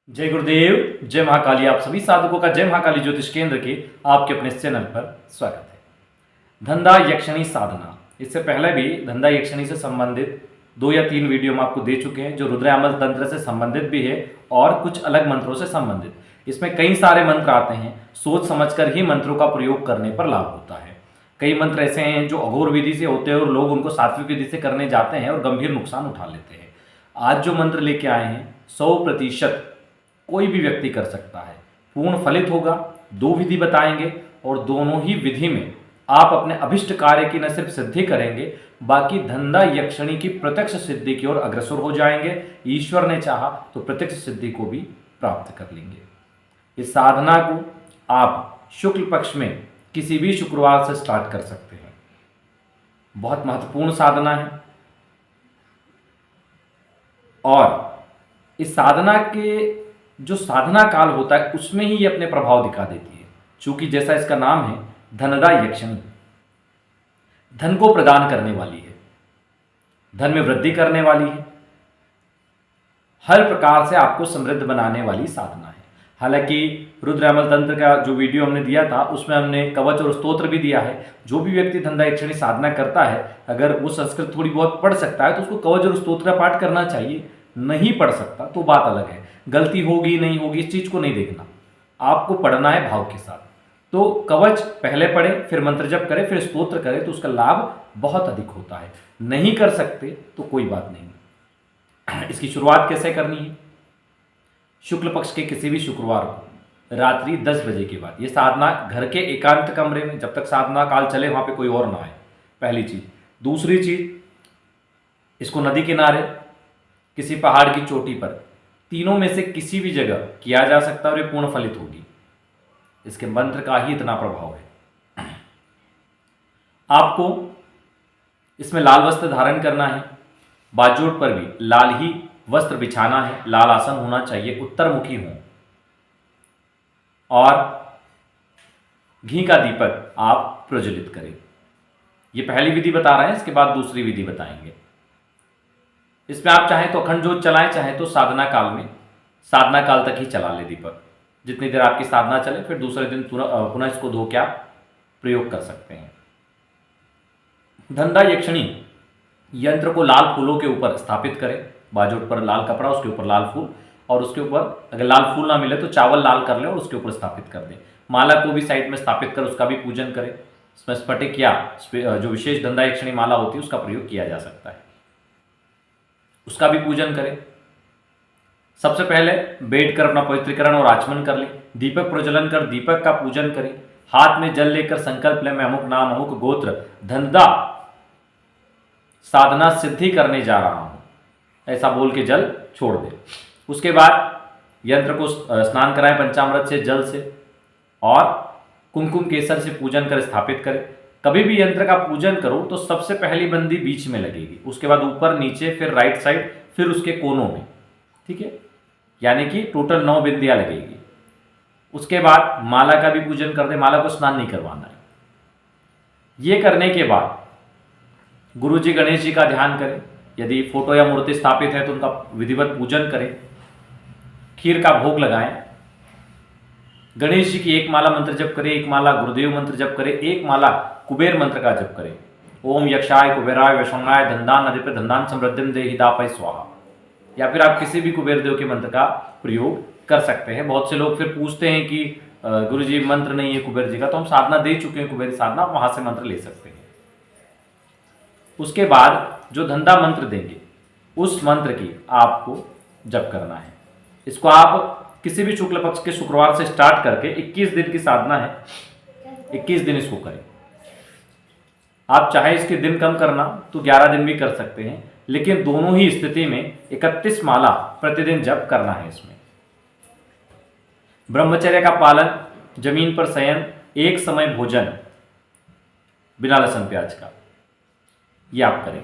जय गुरुदेव, जय महाकाली। आप सभी साधकों का जय महाकाली ज्योतिष केंद्र के आपके अपने चैनल पर स्वागत है। धंधा यक्षिणी साधना, इससे पहले भी धंधा यक्षिणी से संबंधित 2 या 3 वीडियो हम आपको दे चुके हैं, जो रुद्रामल तंत्र से संबंधित भी है और कुछ अलग मंत्रों से संबंधित। इसमें कई सारे मंत्र आते हैं, सोच समझकर ही मंत्रों का प्रयोग करने पर लाभ होता है। कई मंत्र ऐसे हैं जो अघोर विधि से होते हैं और लोग उनको सात्विक विधि से करने जाते हैं और गंभीर नुकसान उठा लेते हैं। आज जो मंत्र लेके आए हैं 100% कोई भी व्यक्ति कर सकता है, पूर्ण फलित होगा। 2 विधि बताएंगे और दोनों ही विधि में आप अपने अभिष्ट कार्य की न सिर्फ सिद्धि करेंगे, बाकी धंधा यक्षिणी की प्रत्यक्ष सिद्धि की ओर अग्रसर हो जाएंगे। ईश्वर ने चाहा तो प्रत्यक्ष सिद्धि को भी प्राप्त कर लेंगे। इस साधना को आप शुक्ल पक्ष में किसी भी शुक्रवार से स्टार्ट कर सकते हैं। बहुत महत्वपूर्ण साधना है और इस साधना के जो साधना काल होता है उसमें ही ये अपने प्रभाव दिखा देती है। चूंकि जैसा इसका नाम है धनदा यक्षिणी, धन को प्रदान करने वाली है, धन में वृद्धि करने वाली है, हर प्रकार से आपको समृद्ध बनाने वाली साधना है। हालांकि रुद्रामल तंत्र का जो वीडियो हमने दिया था उसमें हमने कवच और स्तोत्र भी दिया है। जो भी व्यक्ति धंधा यक्षिणी साधना करता है, अगर वो संस्कृत थोड़ी बहुत पढ़ सकता है तो उसको कवच और स्तोत्र का पाठ करना चाहिए। नहीं पढ़ सकता तो बात अलग है, गलती होगी नहीं होगी इस चीज को नहीं देखना, आपको पढ़ना है भाव के साथ। तो कवच पहले पढ़े, फिर मंत्र जप करे, फिर स्तोत्र करे तो उसका लाभ बहुत अधिक होता है। नहीं कर सकते तो कोई बात नहीं। इसकी शुरुआत कैसे करनी है? शुक्ल पक्ष के किसी भी शुक्रवार को रात्रि 10 बजे के बाद। ये साधना घर के एकांत कमरे में, जब तक साधना काल चले वहां पे कोई और ना आए, पहली चीज। दूसरी चीज, इसको नदी किनारे, किसी पहाड़ की चोटी पर, तीनों में से किसी भी जगह किया जा सकता है और ये पूर्ण फलित होगी। इसके मंत्र का ही इतना प्रभाव है। आपको इसमें लाल वस्त्र धारण करना है, बाजूट पर भी लाल ही वस्त्र बिछाना है, लाल आसन होना चाहिए, उत्तर मुखी हो, और घी का दीपक आप प्रज्वलित करें। ये पहली विधि बता रहे हैं, इसके बाद दूसरी विधि बताएंगे। इसमें आप चाहें तो अखंड ज्योत चलाएं, चाहें तो साधना काल में, साधना काल तक ही चला ले दीपक। जितनी देर आपकी साधना चले, फिर दूसरे दिन पुनः इसको धो के आप प्रयोग कर सकते हैं। धंधा यक्षिणी यंत्र को लाल फूलों के ऊपर स्थापित करें, बाजूट पर लाल कपड़ा, उसके ऊपर लाल फूल, और उसके ऊपर अगर लाल फूल ना मिले तो चावल लाल कर लें और उसके ऊपर स्थापित कर दें। माला को भी साइड में स्थापित कर उसका भी पूजन करें। इसमें स्फटिक या जो विशेष धंधा यक्षिणी माला होती है उसका प्रयोग किया जा सकता है, उसका भी पूजन करें। सबसे पहले बैठकर अपना पवित्रीकरण और आचमन कर लें, दीपक प्रज्वलन कर दीपक का पूजन करें। हाथ में जल लेकर संकल्प लें, मैं अमुक नाम अमुक गोत्र धंधा साधना सिद्धि करने जा रहा हूं, ऐसा बोल के जल छोड़ दें। उसके बाद यंत्र को स्नान कराएं पंचामृत से, जल से, और कुमकुम केसर से पूजन कर स्थापित करें। कभी भी यंत्र का पूजन करो तो सबसे पहली बंदी बीच में लगेगी, उसके बाद ऊपर नीचे, फिर राइट साइड, फिर उसके कोनों में, ठीक है, यानी कि टोटल 9 बिंदियां लगेगी। उसके बाद माला का भी पूजन कर दे, माला को स्नान नहीं करवाना है। ये करने के बाद गुरु जी गणेश जी का ध्यान करें, यदि फोटो या मूर्ति स्थापित है तो उनका विधिवत पूजन करें, खीर का भोग लगाएं, गणेश जी की 1 माला मंत्र जप करें, 1 माला गुरुदेव मंत्र जप करें, 1 माला कुबेर मंत्र का जप करें। ओम यक्षाय कुबेराय वैष्णवाय धनदान अधिप धनदान समृद्धिम देहि दापय स्वाहा। या फिर आप किसी भी कुबेर देव के मंत्र का प्रयोग कर सकते हैं। बहुत से लोग फिर पूछते हैं कि गुरु जी मंत्र नहीं है कुबेर जी का, तो हम साधना दे चुके हैं कुबेर साधना, वहां से मंत्र ले सकते हैं। उसके बाद जो धंधा मंत्र देंगे उस मंत्र की आपको जप करना है। इसको आप किसी भी शुक्ल पक्ष के शुक्रवार से स्टार्ट करके 21 दिन की साधना है, 21 दिन इसको करें। आप चाहे इसके दिन कम करना तो 11 दिन भी कर सकते हैं, लेकिन दोनों ही स्थिति में 31 माला प्रतिदिन जप करना है। इसमें ब्रह्मचर्य का पालन, जमीन पर शयन, एक समय भोजन बिना लहसुन प्याज का, ये आप करें।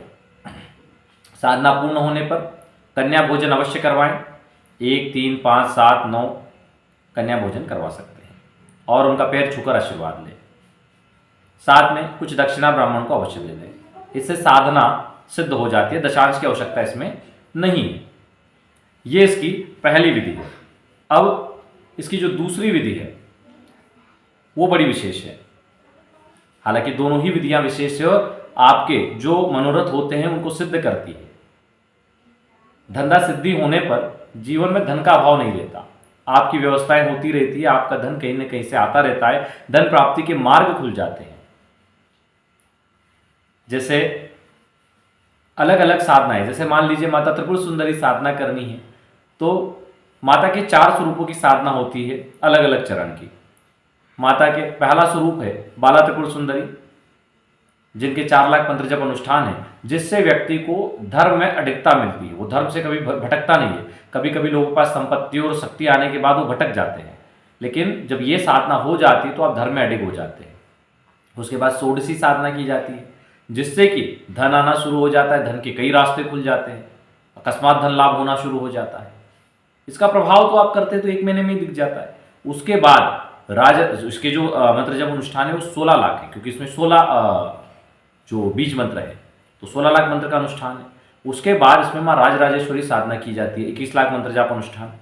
साधना पूर्ण होने पर कन्या भोजन अवश्य करवाएं। 1, 3, 5, 7, 9 कन्या भोजन करवा सकते हैं और उनका पैर छूकर आशीर्वाद लें। साथ में कुछ दक्षिणा ब्राह्मण को अवश्य दे दें। इससे साधना सिद्ध हो जाती है, दशांश की आवश्यकता इसमें नहीं है। ये इसकी पहली विधि है। अब इसकी जो दूसरी विधि है वो बड़ी विशेष है। हालांकि दोनों ही विधियां विशेष है और आपके जो मनोरथ होते हैं उनको सिद्ध करती है। धंधा सिद्धि होने पर जीवन में धन का अभाव नहीं रहता, आपकी व्यवस्थाएं होती रहती है, आपका धन कहीं ना कहीं से आता रहता है, धन प्राप्ति के मार्ग खुल जाते हैं। जैसे अलग अलग साधनाएं, जैसे मान लीजिए माता त्रिपुर सुंदरी साधना करनी है तो माता के 4 स्वरूपों की साधना होती है अलग अलग चरण की। माता के पहला स्वरूप है बाला त्रिपुर सुंदरी, जिनके 4 लाख मंत्र जप अनुष्ठान है, जिससे व्यक्ति को धर्म में अडिगता मिलती है, वो धर्म से कभी भटकता नहीं है। कभी कभी लोगों के पास संपत्ति और शक्ति आने के बाद वो भटक जाते हैं, लेकिन जब ये साधना हो जाती है तो आप धर्म में अडिग हो जाते हैं। उसके बाद षोडशी साधना की जाती है, जिससे कि धन आना शुरू हो जाता है, धन के कई रास्ते खुल जाते हैं, अकस्मात धन लाभ होना शुरू हो जाता है। इसका प्रभाव तो आप करते तो 1 महीने में ही दिख जाता है। उसके बाद इसके जो मंत्र जप अनुष्ठान है वो 16 लाख है, क्योंकि इसमें 16 जो बीज मंत्र है तो 16 लाख मंत्र का अनुष्ठान है। उसके बाद इसमें माँ राजराजेश्वरी साधना की जाती है, 21 लाख मंत्र जाप अनुष्ठान।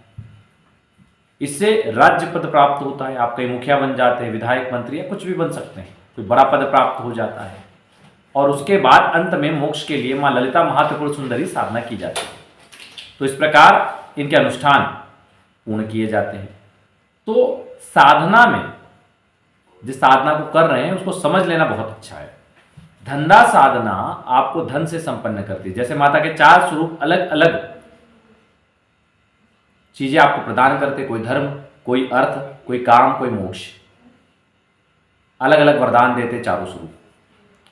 इससे राज्य पद प्राप्त होता है, आप कहीं मुखिया बन जाते हैं, विधायक, मंत्री या कुछ भी बन सकते हैं, कोई बड़ा पद प्राप्त हो जाता है। और उसके बाद अंत में मोक्ष के लिए माँ ललिता महात्रिपुर सुंदरी साधना की जाती है। तो इस प्रकार इनके अनुष्ठान पूर्ण किए जाते हैं। तो साधना में जिस साधना को कर रहे हैं उसको समझ लेना बहुत अच्छा है। धंधा साधना आपको धन से संपन्न करती है। जैसे माता के 4 स्वरूप अलग अलग चीजें आपको प्रदान करते, कोई धर्म, कोई अर्थ, कोई काम, कोई मोक्ष, अलग अलग वरदान देते 4 स्वरूप।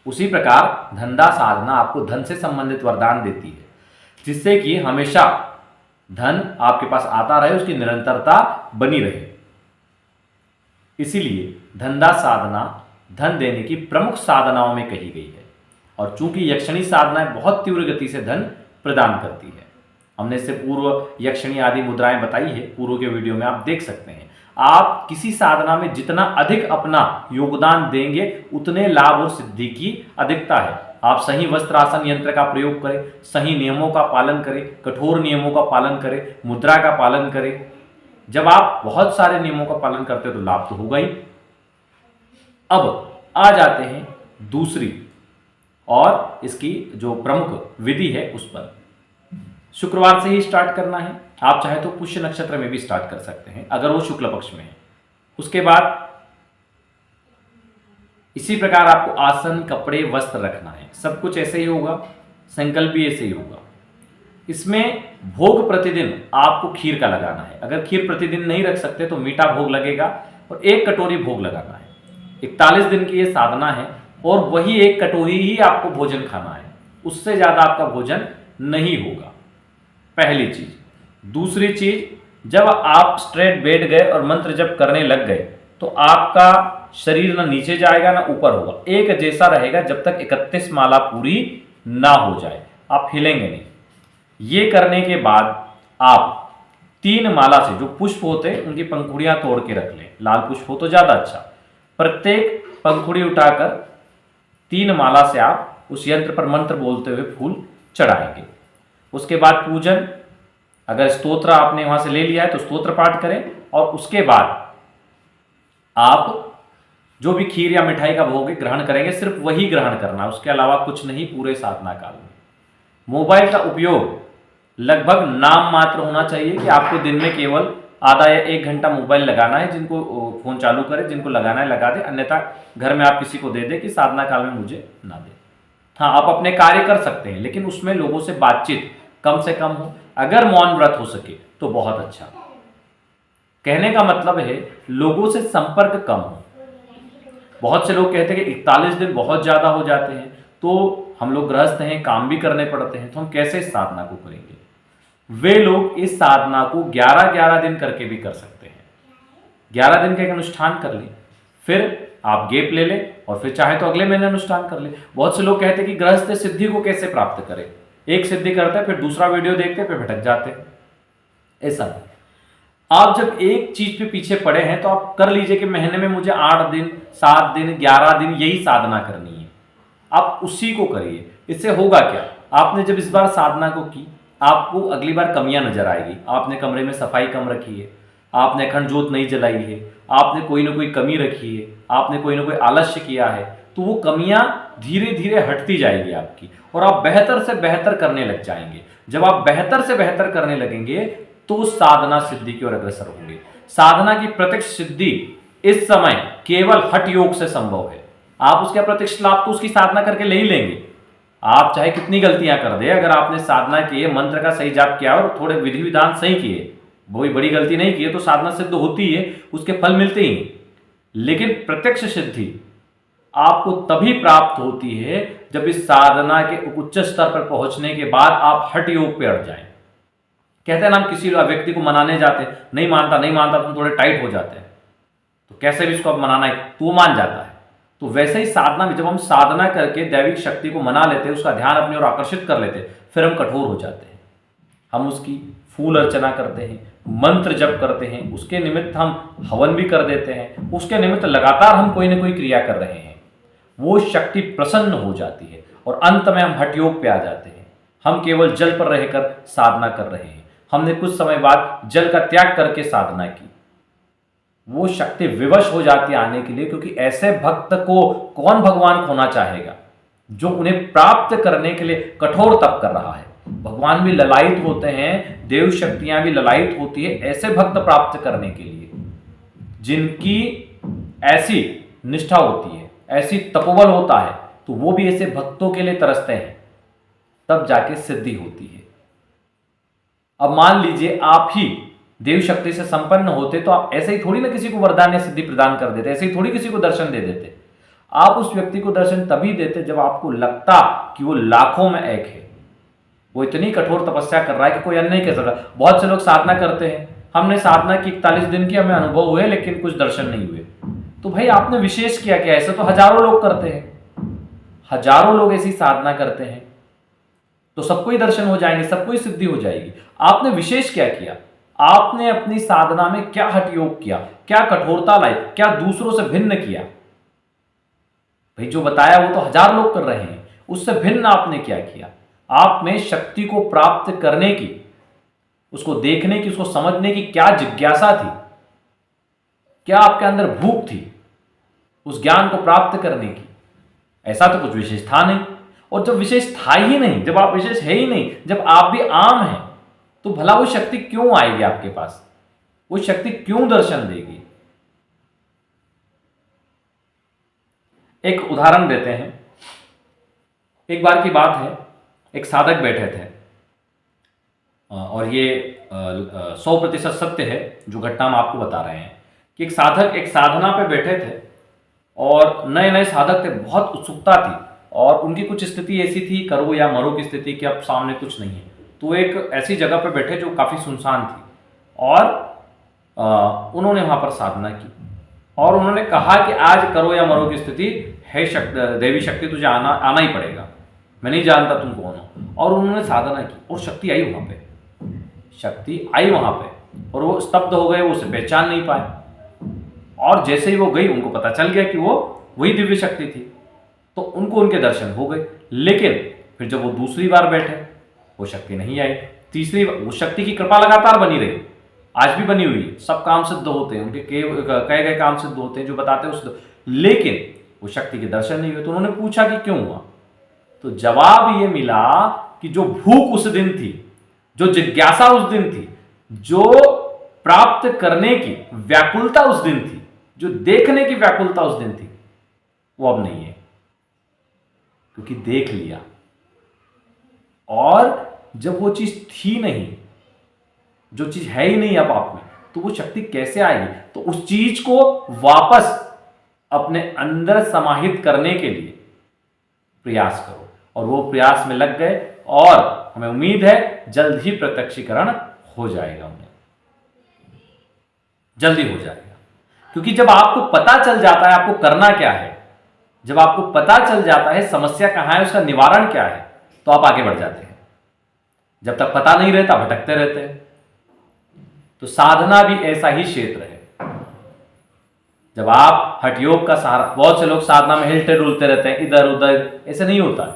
उसी प्रकार धंधा साधना आपको धन से संबंधित वरदान देती है, जिससे कि हमेशा धन आपके पास आता रहे, उसकी निरंतरता बनी रहे। इसीलिए धंधा साधना धन देने की प्रमुख साधनाओं में कही गई है। और चूंकि यक्षिणी साधनाएं बहुत तीव्र गति से धन प्रदान करती है, हमने इससे पूर्व यक्षिणी आदि मुद्राएं बताई है, पूर्व के वीडियो में आप देख सकते हैं। आप किसी साधना में जितना अधिक अपना योगदान देंगे उतने लाभ और सिद्धि की अधिकता है। आप सही वस्त्र आसन यंत्र का प्रयोग करें, सही नियमों का पालन करें, कठोर नियमों का पालन करें, मुद्रा का पालन करें। जब आप बहुत सारे नियमों का पालन करते हो तो लाभ तो होगा ही। अब आ जाते हैं दूसरी और इसकी जो प्रमुख विधि है उस पर। शुक्रवार से ही स्टार्ट करना है, आप चाहे तो पुष्य नक्षत्र में भी स्टार्ट कर सकते हैं अगर वो शुक्ल पक्ष में है। उसके बाद इसी प्रकार आपको आसन, कपड़े, वस्त्र रखना है, सब कुछ ऐसे ही होगा, संकल्प भी ऐसे ही होगा। इसमें भोग प्रतिदिन आपको खीर का लगाना है। अगर खीर प्रतिदिन नहीं रख सकते तो मीठा भोग लगेगा और 1 कटोरी भोग लगाना है। 41 दिन की ये साधना है और वही 1 कटोरी ही आपको भोजन खाना है, उससे ज्यादा आपका भोजन नहीं होगा, पहली चीज। दूसरी चीज, जब आप स्ट्रेट बैठ गए और मंत्र जप करने लग गए तो आपका शरीर ना नीचे जाएगा ना ऊपर होगा, एक जैसा रहेगा जब तक 31 माला पूरी ना हो जाए, आप हिलेंगे नहीं। ये करने के बाद आप 3 माला से जो पुष्प होते हैं उनकी पंखुड़ियां तोड़ के रख लें, लाल पुष्प हो तो ज्यादा अच्छा। प्रत्येक पंखुड़ी उठाकर 3 माला से आप उस यंत्र पर मंत्र बोलते हुए फूल चढ़ाएंगे। उसके बाद पूजन, अगर स्तोत्र आपने वहां से ले लिया है तो स्तोत्र पाठ करें और उसके बाद आप जो भी खीर या मिठाई का भोग ग्रहण करेंगे सिर्फ वही ग्रहण करना, उसके अलावा कुछ नहीं पूरे साधना काल में। मोबाइल का उपयोग लगभग नाम मात्र होना चाहिए कि आपको दिन में केवल आधा या 1 घंटा मोबाइल लगाना है। जिनको फोन चालू करे, जिनको लगाना है लगा दे, अन्यथा घर में आप किसी को दे दे कि साधना काल में मुझे ना दे। हाँ, आप अपने कार्य कर सकते हैं लेकिन उसमें लोगों से बातचीत कम से कम हो। अगर मौन व्रत हो सके तो बहुत अच्छा। कहने का मतलब है लोगों से संपर्क कम हो। बहुत से लोग कहते हैं कि 41 दिन बहुत ज्यादा हो जाते हैं, तो हम लोग गृहस्थ हैं, काम भी करने पड़ते हैं, तो हम कैसे इस साधना को करेंगे। वे लोग इस साधना को 11-11 दिन करके भी कर सकते हैं। 11 दिन का एक अनुष्ठान कर लें, फिर आप गैप ले लें और फिर चाहे तो अगले महीने अनुष्ठान कर लें। बहुत से लोग कहते हैं कि गृहस्थ सिद्धि को कैसे प्राप्त करें, एक सिद्धि करते हैं फिर दूसरा वीडियो देखते हैं फिर भटक जाते हैं। ऐसा नहीं, आप जब एक चीज पे पीछे पड़े हैं तो आप कर लीजिए कि महीने में मुझे 8 दिन, 7 दिन, 11 दिन यही साधना करनी है, आप उसी को करिए। इससे होगा क्या, आपने जब इस बार साधना को की, आपको अगली बार कमियां नजर आएगी। आपने कमरे में सफाई कम रखी है, आपने अखंड जोत नहीं जलाई है, आपने कोई ना कोई कमी रखी है, आपने कोई ना कोई आलस्य किया है, तो वो कमियां धीरे धीरे हटती जाएगी आपकी और आप बेहतर से बेहतर करने लग जाएंगे। जब आप बेहतर से बेहतर करने लगेंगे तो साधना सिद्धि की ओर अग्रसर होंगे। साधना की प्रत्यक्ष सिद्धि इस समय केवल हठ योग से संभव है। आप उसके प्रत्यक्ष लाभ तो उसकी साधना करके ले ही लेंगे। आप चाहे कितनी गलतियां कर दे, अगर आपने साधना की है, मंत्र का सही जाप किया और थोड़े विधि विधान सही किए, कोई बड़ी गलती नहीं की है, तो साधना सिद्ध होती है, उसके फल मिलते ही। लेकिन प्रत्यक्ष सिद्धि आपको तभी प्राप्त होती है जब इस साधना के उच्च स्तर पर पहुंचने के बाद आप हठ योग पे अड़ जाएं। कहते हैं ना, हम किसी व्यक्ति को मनाने जाते हैं, नहीं मानता नहीं मानता, तो हम थोड़े टाइट हो जाते हैं, तो कैसे भी इसको अब मनाना है तो वो मान जाता है। तो वैसे ही साधना में जब हम साधना करके दैविक शक्ति को मना लेते हैं, उसका ध्यान अपनी ओर आकर्षित कर लेते हैं, फिर हम कठोर हो जाते हैं। हम उसकी फूल अर्चना करते हैं, मंत्र जप करते हैं, उसके निमित्त हम हवन भी कर देते हैं, उसके निमित्त लगातार हम कोई ना कोई क्रिया कर रहे हैं। वो शक्ति प्रसन्न हो जाती है और अंत में हम हठ योग पे आ जाते हैं। हम केवल जल पर रहकर साधना कर रहे हैं। हमने कुछ समय बाद जल का त्याग करके साधना की, वो शक्ति विवश हो जाती है आने के लिए, क्योंकि ऐसे भक्त को कौन भगवान खोना चाहेगा जो उन्हें प्राप्त करने के लिए कठोर तप कर रहा है। भगवान भी ललायित होते हैं, देव शक्तियां भी ललायित होती है ऐसे भक्त प्राप्त करने के लिए जिनकी ऐसी निष्ठा होती है, ऐसी तपोबल होता है, तो वो भी ऐसे भक्तों के लिए तरसते हैं, तब जाके सिद्धि होती है। अब मान लीजिए आप ही देव शक्ति से संपन्न होते, तो आप ऐसे ही थोड़ी ना किसी को वरदान या सिद्धि प्रदान कर देते, ऐसे ही थोड़ी किसी को दर्शन दे देते। आप उस व्यक्ति को दर्शन तभी देते जब आपको लगता कि वो लाखों में एक है, वो इतनी कठोर तपस्या कर रहा है कि कोई अन्य नहीं कह सकता। बहुत से लोग साधना करते हैं, हमने साधना की 41 दिन की, हमें अनुभव हुए लेकिन कुछ दर्शन नहीं हुए। तो भाई आपने विशेष किया क्या? ऐसे तो हजारों लोग करते हैं, हजारों लोग ऐसी साधना करते हैं, तो सबको ही दर्शन हो जाएंगे, सबको ही सिद्धि हो जाएगी। आपने विशेष क्या किया? आपने अपनी साधना में क्या हठ योग किया, क्या कठोरता लाई, क्या दूसरों से भिन्न किया? भाई जो बताया वो तो हजार लोग कर रहे हैं, उससे भिन्न आपने क्या किया? आप में शक्ति को प्राप्त करने की, उसको देखने की, उसको समझने की क्या जिज्ञासा थी? क्या आपके अंदर भूख थी उस ज्ञान को प्राप्त करने की? ऐसा तो कुछ विशेष था नहीं। और जब विशेष था ही नहीं, जब आप विशेष है ही नहीं, जब आप भी आम हैं, तो भला वो शक्ति क्यों आएगी आपके पास? वो शक्ति क्यों दर्शन देगी? एक उदाहरण देते हैं। एक बार की बात है, एक साधक बैठे थे, और ये 100% सत्य है जो घटना हम आपको बता रहे हैं, कि एक साधक एक साधना पे बैठे थे और नए नए साधक थे, बहुत उत्सुकता थी और उनकी कुछ स्थिति ऐसी थी, करो या मरो की स्थिति, कि अब सामने कुछ नहीं है। तो एक ऐसी जगह पर बैठे जो काफ़ी सुनसान थी, और उन्होंने वहाँ पर साधना की और उन्होंने कहा कि आज करो या मरो की स्थिति है, देवी शक्ति तुझे आना ही पड़ेगा, मैं नहीं जानता तुम कौन हो। और उन्होंने साधना की और शक्ति आई वहाँ पे, शक्ति आई वहाँ पे, और वो स्तब्ध हो गए, वो उसे पहचान नहीं पाए। और जैसे ही वो गई, उनको पता चल गया कि वो वही दिव्य शक्ति थी, तो उनको उनके दर्शन हो गए। लेकिन फिर जब वो दूसरी बार बैठे, वो शक्ति नहीं आई। तीसरी बार वो शक्ति की कृपा लगातार बनी रही, आज भी बनी हुई है, सब काम सिद्ध होते हैं, उनके कहे गए काम सिद्ध होते हैं, जो बताते हैं उस, लेकिन वो शक्ति के दर्शन नहीं हुए। तो उन्होंने पूछा कि क्यों हुआ? तो जवाब ये मिला कि जो भूख उस दिन थी, जो जिज्ञासा उस दिन थी, जो प्राप्त करने की व्याकुलता उस दिन थी, जो देखने की व्याकुलता उस दिन थी, वो अब नहीं है, क्योंकि देख लिया। और जब वो चीज थी नहीं, जो चीज है ही नहीं अब आप में, तो वो शक्ति कैसे आएगी? तो उस चीज को वापस अपने अंदर समाहित करने के लिए प्रयास करो, और वो प्रयास में लग गए, और हमें उम्मीद है जल्द ही प्रत्यक्षीकरण हो जाएगा, उन्हें जल्दी हो जाएगा। क्योंकि जब आपको पता चल जाता है आपको करना क्या है, जब आपको पता चल जाता है समस्या कहां है, उसका निवारण क्या है, तो आप आगे बढ़ जाते हैं। जब तक पता नहीं रहता भटकते रहते हैं। तो साधना भी ऐसा ही क्षेत्र है। जब आप हठ योग का सहारा, बहुत से लोग साधना में हिलते डुलते रहते हैं इधर उधर, ऐसे नहीं होता।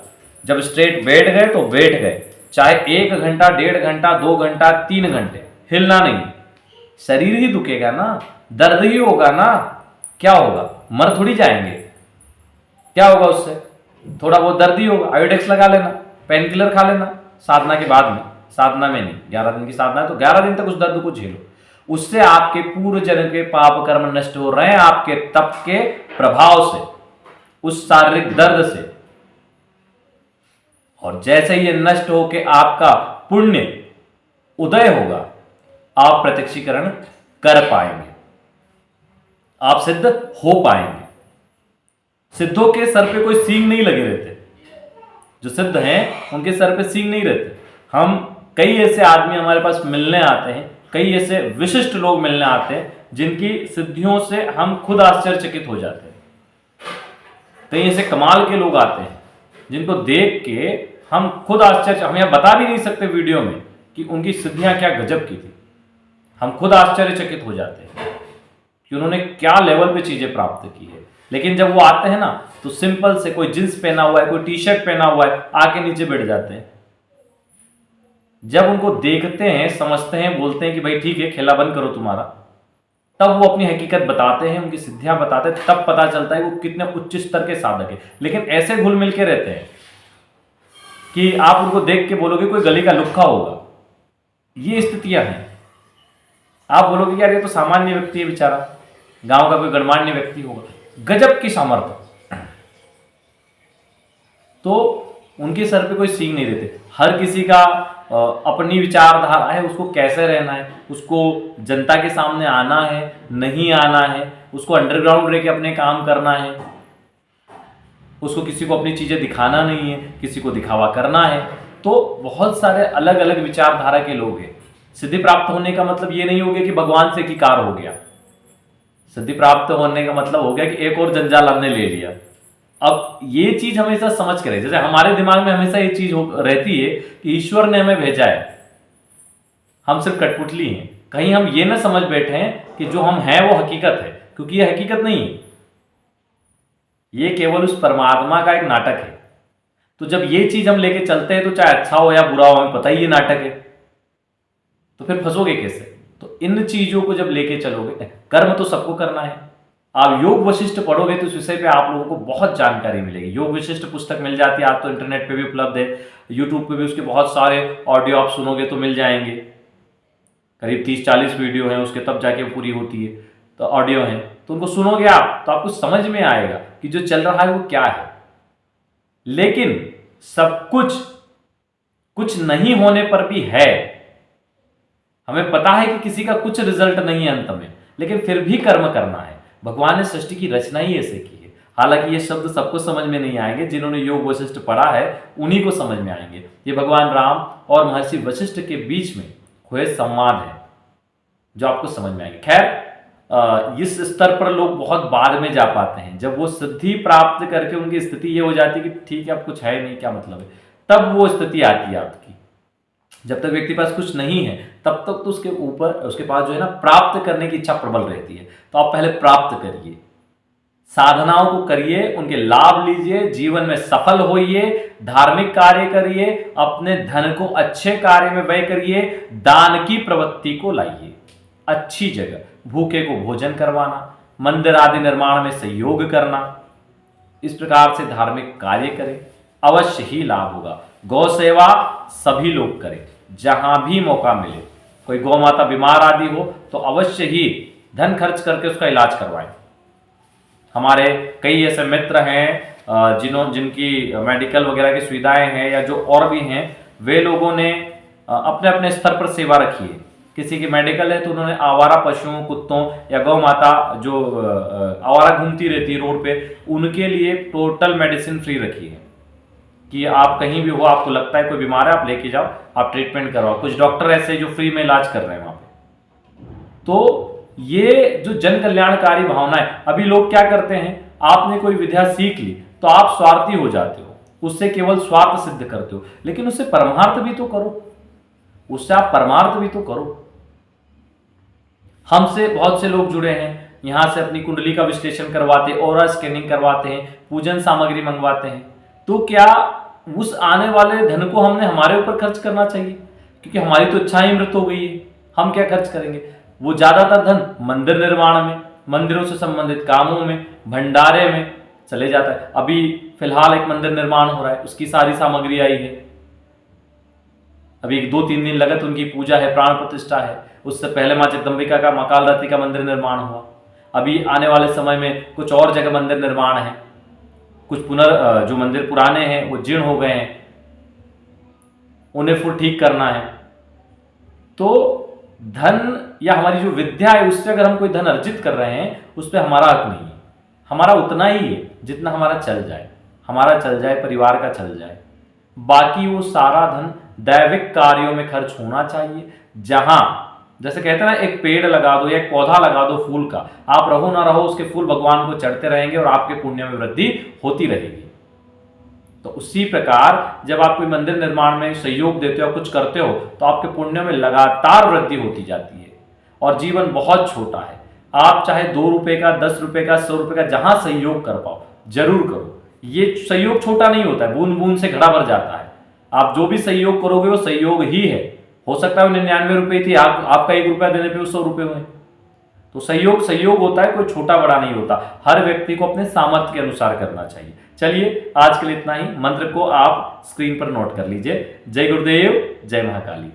जब स्ट्रेट बैठ गए तो बैठ गए, चाहे 1 घंटा, 1.5 घंटा, 2 घंटा, 3 घंटे, हिलना नहीं। शरीर ही दुखेगा ना, दर्द ही होगा ना, क्या होगा, मर थोड़ी जाएंगे। क्या होगा उससे, थोड़ा बहुत दर्द ही होगा, आयोडेक्स लगा लेना, पेन किलर खा लेना साधना के बाद में, साधना में नहीं, 11 दिन की साधना है तो 11 दिन तक उस दर्द को झेलो। उससे आपके पूर्व जन्म के पाप कर्म नष्ट हो रहे हैं, आपके तप के प्रभाव से, उस शारीरिक दर्द से। और जैसे ये नष्ट होके आपका पुण्य उदय होगा, आप प्रत्यक्षीकरण कर पाएंगे, आप सिद्ध हो पाएंगे। सिद्धों के सर पे कोई सींग नहीं लगे रहते, जो सिद्ध हैं उनके सर पे सींग नहीं रहते। हम कई ऐसे आदमी हमारे पास मिलने आते हैं, कई ऐसे विशिष्ट लोग मिलने आते हैं जिनकी सिद्धियों से हम खुद आश्चर्यचकित हो जाते हैं। कई ऐसे कमाल के लोग आते हैं जिनको देख के हम खुद आश्चर्य, हम यह बता भी नहीं सकते वीडियो में कि उनकी सिद्धियां क्या गजब की थी। हम खुद आश्चर्यचकित हो जाते हैं कि उन्होंने क्या लेवल पे चीजें प्राप्त की है। लेकिन जब वो आते हैं ना तो सिंपल से, कोई जींस पहना हुआ है, कोई टी शर्ट पहना हुआ है, आके नीचे बैठ जाते हैं। जब उनको देखते हैं, समझते हैं, बोलते हैं कि भाई ठीक है खेला बंद करो तुम्हारा, तब वो अपनी हकीकत बताते हैं, उनकी सिद्धियां बताते हैं, तब पता चलता है वो कितने उच्च स्तर के साधक है। लेकिन ऐसे घुल मिल के रहते हैं कि आप उनको देख के बोलोगे कोई गली का लुक्खा होगा। ये स्थितियां हैं। आप बोलोगे यार ये तो सामान्य व्यक्ति है बेचारा, गांव का कोई गणमान्य व्यक्ति होगा, गजब की सामर्थ्य। तो उनके सर पे कोई सींग नहीं रहते। हर किसी का अपनी विचारधारा है, उसको कैसे रहना है, उसको जनता के सामने आना है, नहीं आना है, उसको अंडरग्राउंड रह के अपने काम करना है, उसको किसी को अपनी चीजें दिखाना नहीं है, किसी को दिखावा करना है। तो बहुत सारे अलग अलग विचारधारा के लोग हैं। सिद्धि प्राप्त होने का मतलब ये नहीं हो गया कि भगवान से एकीकार हो गया। सिद्धि प्राप्त होने का मतलब हो गया कि एक और जंजाल हमने ले लिया। अब ये चीज हमेशा समझ करें, जैसे हमारे दिमाग में हमेशा ये चीज रहती है कि ईश्वर ने हमें भेजा है, हम सिर्फ कठपुतली हैं। कहीं हम ये ना समझ बैठे हैं कि जो हम हैं वो हकीकत है, क्योंकि ये हकीकत नहीं है, ये केवल उस परमात्मा का एक नाटक है। तो जब ये चीज हम लेके चलते हैं तो चाहे अच्छा हो या बुरा हो, हमें पता ही ये नाटक है, तो फिर फंसोगे कैसे। तो इन चीजों को जब लेके चलोगे, कर्म तो सबको करना है। आप योग वशिष्ठ पढ़ोगे तो इस विषय पे आप लोगों को बहुत जानकारी मिलेगी। योग वशिष्ठ पुस्तक मिल जाती है, आज तो इंटरनेट पे भी उपलब्ध है, यूट्यूब पे भी उसके बहुत सारे ऑडियो आप सुनोगे तो मिल जाएंगे। करीब 30-40 वीडियो हैं उसके, तब जाके पूरी होती है, तो ऑडियो हैं, तो उनको सुनोगे आप तो आपको समझ में आएगा कि जो चल रहा है वो क्या है। लेकिन सब कुछ नहीं होने पर भी है। हमें पता है कि किसी का कुछ रिजल्ट नहीं है अंत में, लेकिन फिर भी कर्म करना है। भगवान ने सृष्टि की रचना ही ऐसे की है। हालांकि ये शब्द सबको समझ में नहीं आएंगे, जिन्होंने योग वशिष्ठ पढ़ा है उन्हीं को समझ में आएंगे। ये भगवान राम और महर्षि वशिष्ठ के बीच में हुए संवाद है जो आपको समझ में आएंगे। खैर, इस स्तर पर लोग बहुत बाद में जा पाते हैं, जब वो सिद्धि प्राप्त करके उनकी स्थिति ये हो जाती है कि ठीक है अब कुछ है नहीं, क्या मतलब है, तब वो स्थिति आती है आपकी। जब तक व्यक्ति पास कुछ नहीं है तब तक तो उसके ऊपर, उसके पास जो है ना, प्राप्त करने की इच्छा प्रबल रहती है। तो आप पहले प्राप्त करिए, साधनाओं को करिए, उनके लाभ लीजिए, जीवन में सफल होइए, धार्मिक कार्य करिए, अपने धन को अच्छे कार्य में व्यय करिए, दान की प्रवृत्ति को लाइए, अच्छी जगह भूखे को भोजन करवाना, मंदिर आदि निर्माण में सहयोग करना, इस प्रकार से धार्मिक कार्य करें, अवश्य ही लाभ होगा। गौ सेवा सभी लोग करें, जहां भी मौका मिले। कोई गौ माता बीमार आदि हो तो अवश्य ही धन खर्च करके उसका इलाज करवाएं। हमारे कई ऐसे मित्र हैं जिनकी मेडिकल वगैरह की सुविधाएं हैं, या जो और भी हैं, वे लोगों ने अपने अपने स्तर पर सेवा रखी है। किसी की मेडिकल है तो उन्होंने आवारा पशुओं, कुत्तों या गौ माता जो आवारा घूमती रहती है रोड पे, उनके लिए टोटल मेडिसिन फ्री रखी है कि आप कहीं भी हो, आपको लगता है कोई बीमार है, आप लेके जाओ, आप ट्रीटमेंट करवाओ। कुछ डॉक्टर ऐसे जो फ्री में इलाज कर रहे हैं वहां पे। तो ये जो जन कल्याणकारी भावना है, अभी लोग क्या करते हैं, आपने कोई विद्या सीख ली तो आप स्वार्थी हो जाते हो, उससे केवल स्वार्थ सिद्ध करते हो। लेकिन उससे परमार्थ भी तो करो, उससे आप परमार्थ भी तो करो। हमसे बहुत से लोग जुड़े हैं, यहां से अपनी कुंडली का विश्लेषण करवाते, ऑरा स्कैनिंग करवाते हैं, पूजन सामग्री मंगवाते हैं। तो क्या उस आने वाले धन को हमने हमारे ऊपर खर्च करना चाहिए? क्योंकि हमारी तो इच्छा ही मृत हो गई है, हम क्या खर्च करेंगे? वो ज्यादातर धन मंदिर निर्माण में, मंदिरों से संबंधित कामों में, भंडारे में चले जाता है। अभी फिलहाल एक मंदिर निर्माण हो रहा है, उसकी सारी सामग्री आई है, अभी 2-3 दिन लगत उनकी पूजा है, प्राण प्रतिष्ठा है। उससे पहले माँ जगदम्बिका का मकालरात्रि का मंदिर निर्माण हुआ। अभी आने वाले समय में कुछ और जगह मंदिर निर्माण है, कुछ जो मंदिर पुराने हैं वो जीर्ण हो गए हैं, उन्हें फिर ठीक करना है। तो धन या हमारी जो विद्या है उससे अगर हम कोई धन अर्जित कर रहे हैं उस पर हमारा हक नहीं है, हमारा उतना ही है जितना हमारा चल जाए, परिवार का चल जाए। बाकी वो सारा धन दैविक कार्यों में खर्च होना चाहिए। जहां जैसे कहते हैं ना, एक पेड़ लगा दो या एक पौधा लगा दो फूल का, आप रहो ना रहो उसके फूल भगवान को चढ़ते रहेंगे और आपके पुण्य में वृद्धि होती रहेगी। तो उसी प्रकार जब आप कोई मंदिर निर्माण में सहयोग देते हो, कुछ करते हो, तो आपके पुण्य में लगातार वृद्धि होती जाती है। और जीवन बहुत छोटा है, आप चाहे 2 रुपए का, 10 रुपए का, 100 रुपए का जहां सहयोग कर पाओ जरूर करो। ये सहयोग छोटा नहीं होता है, बूंद बूंद से घड़ा भर जाता है। आप जो भी सहयोग करोगे वो सहयोग ही है। हो सकता है 99 रुपए थी, आपका 1 रुपया देने पे वो 100 रुपए हुए। तो सहयोग होता है, कोई छोटा बड़ा नहीं होता। हर व्यक्ति को अपने सामर्थ्य के अनुसार करना चाहिए। चलिए आज के लिए इतना ही। मंत्र को आप स्क्रीन पर नोट कर लीजिए। जय गुरुदेव, जय महाकाली।